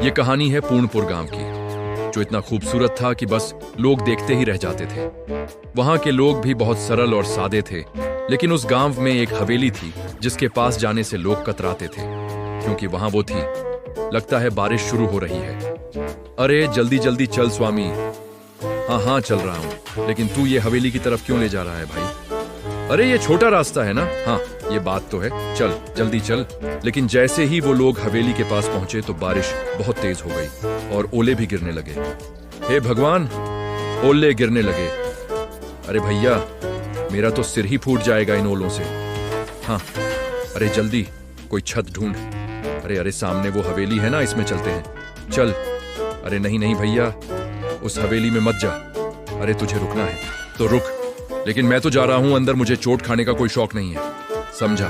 ये कहानी है पूर्णपुर गांव की, जो इतना खूबसूरत था कि बस लोग देखते ही रह जाते थे। वहां के लोग भी बहुत सरल और सादे थे, लेकिन उस गांव में एक हवेली थी जिसके पास जाने से लोग कतराते थे, क्योंकि वहां वो थी। लगता है बारिश शुरू हो रही है। अरे जल्दी जल्दी चल स्वामी। हाँ हाँ चल रहा हूँ, लेकिन तू ये हवेली की तरफ क्यों ले जा रहा है भाई? अरे ये छोटा रास्ता है ना। हाँ ये बात तो है, चल जल्दी चल। लेकिन जैसे ही वो लोग हवेली के पास पहुंचे तो बारिश बहुत तेज हो गई और ओले भी गिरने लगे। हे भगवान, ओले गिरने लगे। अरे भैया, मेरा तो सिर ही फूट जाएगा इन ओलों से। हाँ अरे जल्दी कोई छत ढूंढ। अरे अरे सामने वो हवेली है ना, इसमें चलते हैं, चल। अरे नहीं नहीं भैया, उस हवेली में मत जा। अरे तुझे रुकना है तो रुक, लेकिन मैं तो जा रहा हूं अंदर, मुझे चोट खाने का कोई शौक नहीं है, समझा?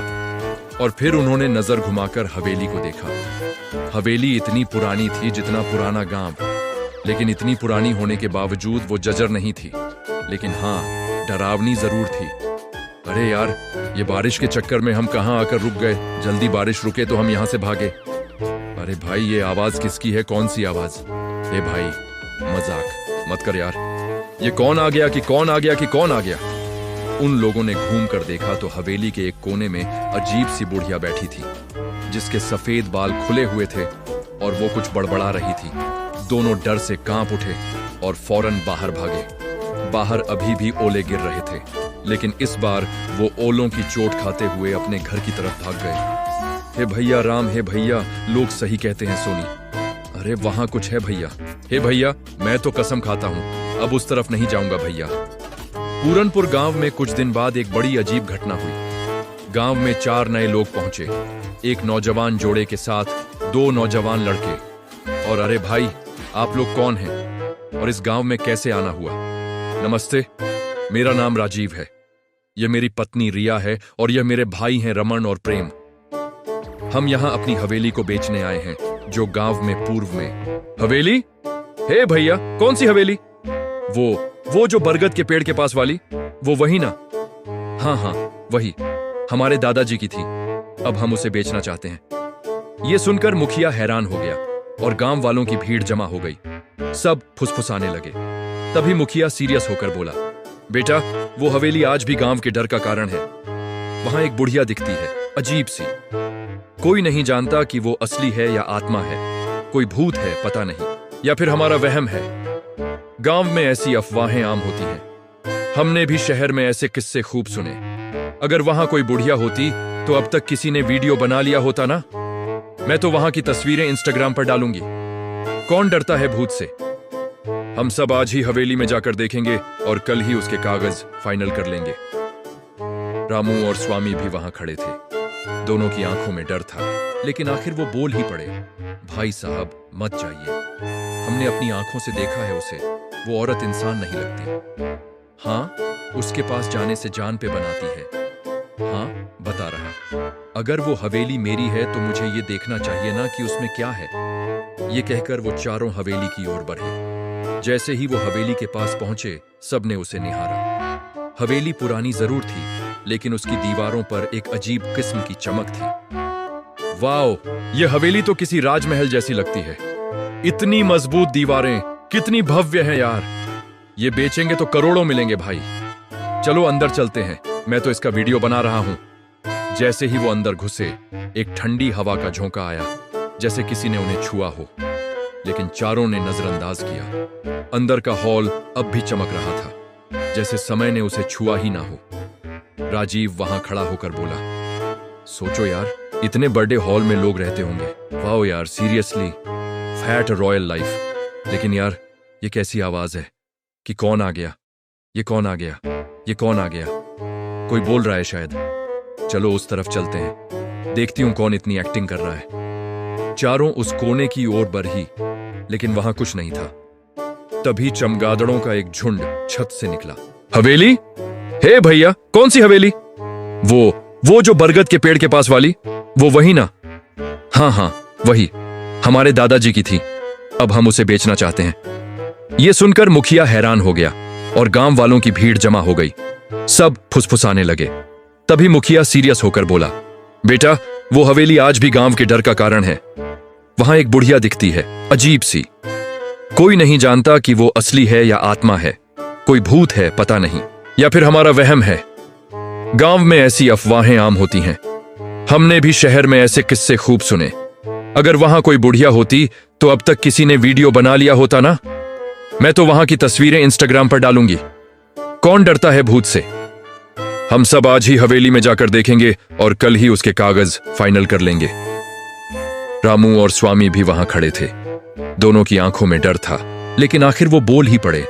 और फिर उन्होंने नजर घुमाकर हवेली को देखा। हवेली इतनी पुरानी थी जितना पुराना गांव, लेकिन इतनी पुरानी होने के बावजूद वो जर्जर नहीं थी, लेकिन हाँ डरावनी जरूर थी। अरे यार, ये बारिश के चक्कर में हम कहाँ आकर रुक गए। जल्दी बारिश रुके तो हम यहाँ से भागे। अरे भाई, ये आवाज किसकी है? कौन सी आवाज? ए भाई, मजाक मत कर यार। ये कौन आ गया कि कौन आ गया कि कौन आ गया? उन लोगों ने घूम कर देखा तो हवेली के एक कोने में अजीब सी बुढ़िया बैठी थी, जिसके सफेद बाल खुले हुए थे और वो कुछ बड़बड़ा रही थी। दोनों डर से कांप उठे और फौरन बाहर भागे। बाहर अभी भी ओले गिर रहे थे, लेकिन इस बार वो ओलों की चोट खाते हुए अपने घर की तरफ भाग गए। हे भैया राम, हे भैया, लोग सही कहते हैं सोनी। अरे वहां कुछ है भैया। हे भैया, मैं तो कसम खाता हूं अब उस तरफ नहीं जाऊंगा भैया। पूरनपुर गांव में कुछ दिन बाद एक बड़ी अजीब घटना हुई। गांव में 4 नए लोग पहुंचे, एक नौजवान जोड़े के साथ 2 नौजवान लड़के। और अरे भाई, आप लोग कौन हैं और इस गांव में कैसे आना हुआ? नमस्ते, मेरा नाम राजीव है, यह मेरी पत्नी रिया है और यह मेरे भाई हैं रमन और प्रेम। हम यहाँ अपनी हवेली को बेचने आए हैं, जो गांव में पूर्व में। हवेली? हे भैया, कौन सी हवेली? वो जो बरगद के पेड़ के पास वाली, वो वही ना? हाँ हाँ वही, हमारे दादाजी की थी। अब हम उसे बेचना चाहते हैं। ये सुनकर मुखिया हैरान हो गया और गांव वालों की भीड़ जमा हो गई। सब फुसफुसाने लगे। तभी मुखिया सीरियस होकर बोला, बेटा, वो हवेली आज भी गांव के डर का कारण है। वहां एक बुढ़िया दिखती है, अजीब सी। कोई नहीं जानता कि वो असली है या आत्मा है, कोई भूत है पता नहीं, या फिर हमारा वहम है। गांव में ऐसी अफवाहें आम होती हैं। हमने भी शहर में ऐसे किस्से खूब सुने। अगर वहां कोई बुढ़िया होती तो अब तक किसी ने वीडियो बना लिया होता ना। मैं तो वहां की तस्वीरें इंस्टाग्राम पर डालूंगी। कौन डरता है भूत से? हम सब आज ही हवेली में जाकर देखेंगे और कल ही उसके कागज फाइनल कर लेंगे। रामू और स्वामी भी वहां खड़े थे। दोनों की आंखों में डर था, लेकिन आखिर वो बोल ही पड़े, भाई साहब मत जाइए, हमने अपनी आंखों से देखा है उसे, वो औरत इंसान नहीं लगती। हाँ, उसके पास जाने से जान पे बनाती है। हाँ बता रहा, अगर वो हवेली मेरी है तो मुझे ये देखना चाहिए ना कि उसमें क्या है। ये कहकर वो चारों हवेली की ओर बढ़े। जैसे ही वो हवेली के पास पहुंचे, सबने उसे निहारा। हवेली पुरानी जरूर थी, लेकिन उसकी दीवारों पर एक अजीब किस्म की चमक थी। वाओ, ये हवेली तो किसी राजमहल जैसी लगती है। इतनी मजबूत दीवारें, कितनी भव्य हैं यार। ये बेचेंगे तो करोड़ों मिलेंगे भाई। चलो अंदर चलते हैं, मैं तो इसका वीडियो बना रहा हूं। जैसे ही वो अंदर घुसे, एक ठंडी हवा का झोंका आया, जैसे किसी ने उन्हें छुआ हो, लेकिन चारों ने नजरअंदाज किया। अंदर का हॉल अब भी चमक रहा था, जैसे समय ने उसे छुआ ही ना हो। राजीव वहां खड़ा होकर बोला, सोचो यार, इतने बड़े हॉल में लोग रहते होंगे। वाओ यार, सीरियसली फैट रॉयल लाइफ। लेकिन यार, ये कैसी आवाज है कि कौन आ गया? ये कौन आ गया? ये कौन आ गया? कोई बोल रहा है शायद। चलो उस तरफ चलते हैं, देखती हूं कौन इतनी एक्टिंग कर रहा है। चारों उस कोने की ओर बढ़ी, लेकिन वहां कुछ नहीं था। तभी चमगादड़ों का एक झुंड छत से निकला। हवेली? हे भैया, कौन सी हवेली? वो जो बरगद के पेड़ के पास वाली, वो वही ना? हाँ हाँ वही, हमारे दादाजी की थी। अब हम उसे बेचना चाहते हैं। ये सुनकर मुखिया हैरान हो गया और गांव वालों की भीड़ जमा हो गई। सब फुसफुसाने लगे। तभी मुखिया सीरियस होकर बोला, बेटा, वो हवेली आज भी गांव के डर का कारण है। वहां एक बुढ़िया दिखती है, अजीब सी। कोई नहीं जानता कि वो असली है या आत्मा है, कोई भूत है पता नहीं, या फिर हमारा वहम है। गांव में ऐसी अफवाहें आम होती हैं। हमने भी शहर में ऐसे किस्से खूब सुने। अगर वहां कोई बुढ़िया होती तो अब तक किसी ने वीडियो बना लिया होता ना। मैं तो वहां की तस्वीरें इंस्टाग्राम पर डालूंगी। कौन डरता है भूत से? हम सब आज ही हवेली में जाकर देखेंगे और कल ही उसके कागज फाइनल कर लेंगे। रामू और स्वामी भी वहां खड़े थे। दोनों की आंखों में डर था, लेकिन आखिर वो बोल ही पड़े,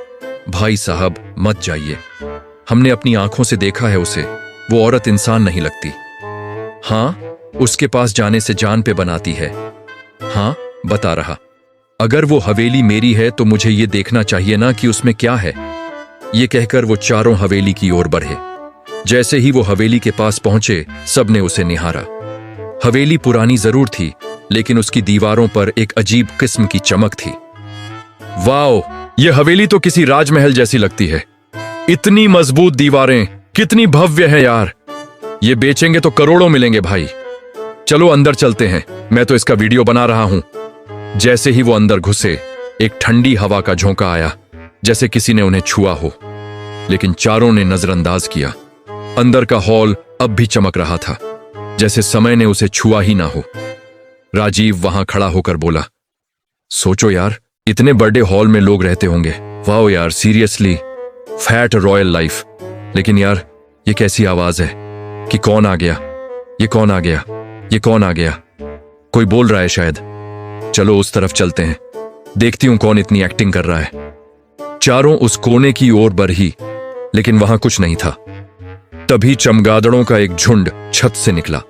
भाई साहब मत जाइए। हमने अपनी आंखों से देखा है उसे। वो औरत इंसान नहीं लगती। हाँ, उसके पास जाने से जान पे बनाती है। हाँ, बता रहा। अगर वो हवेली मेरी है तो मुझे ये देखना चाहिए ना कि उसमें क्या है। ये कहकर वो चारों हवेली की ओर बढ़े। जैसे ही वो हवेली के पास पहुंचे, सबने उसे निहारा। हवेली पुरानी जरूर थी, लेकिन उसकी दीवारों पर एक अजीब किस्म की चमक थी। वाओ, ये हवेली तो किसी राजमहल जैसी लगती है। इतनी मजबूत दीवारें, कितनी भव्य है यार। ये बेचेंगे तो करोड़ों मिलेंगे भाई। चलो अंदर चलते हैं, मैं तो इसका वीडियो बना रहा हूं। जैसे ही वो अंदर घुसे, एक ठंडी हवा का झोंका आया, जैसे किसी ने उन्हें छुआ हो, लेकिन चारों ने नजरअंदाज किया। अंदर का हॉल अब भी चमक रहा था, जैसे समय ने उसे छुआ ही ना हो। राजीव वहां खड़ा होकर बोला, सोचो यार, इतने बड़े हॉल में लोग रहते होंगे। वाओ यार, सीरियसली फैट रॉयल लाइफ। लेकिन यार, ये कैसी आवाज है कि कौन आ गया, ये कौन आ गया, ये कौन आ गया? कोई बोल रहा है शायद। चलो उस तरफ चलते हैं, देखती हूं कौन इतनी एक्टिंग कर रहा है। चारों उस कोने की ओर बढ़ी, लेकिन वहां कुछ नहीं था। तभी चमगादड़ों का एक झुंड छत से निकला।